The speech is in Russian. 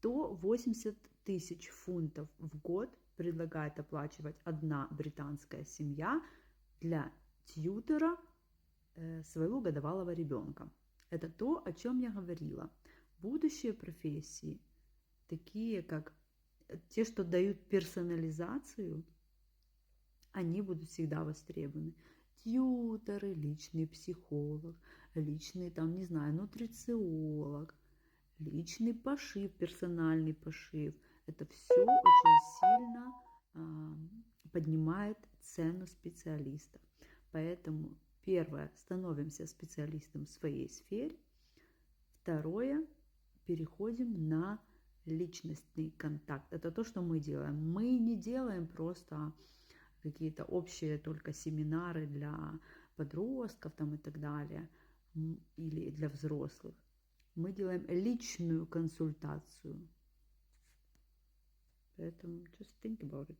180 тысяч фунтов в год предлагает оплачивать одна британская семья для тьютера своего годовалого ребенка. Это то, о чем я говорила. Будущие профессии, такие как те, что дают персонализацию, они будут всегда востребованы. Тьюторы, личный психолог, личный, там, не знаю, нутрициолог, личный пошив, персональный пошив. Это все очень сильно поднимает цену специалистов. Поэтому первое, становимся специалистом в своей сфере. Второе, переходим на личностный контакт. Это то, что мы делаем. Мы не делаем просто какие-то общие только семинары для подростков там и так далее, или для взрослых. Мы делаем личную консультацию. Поэтому just think about it.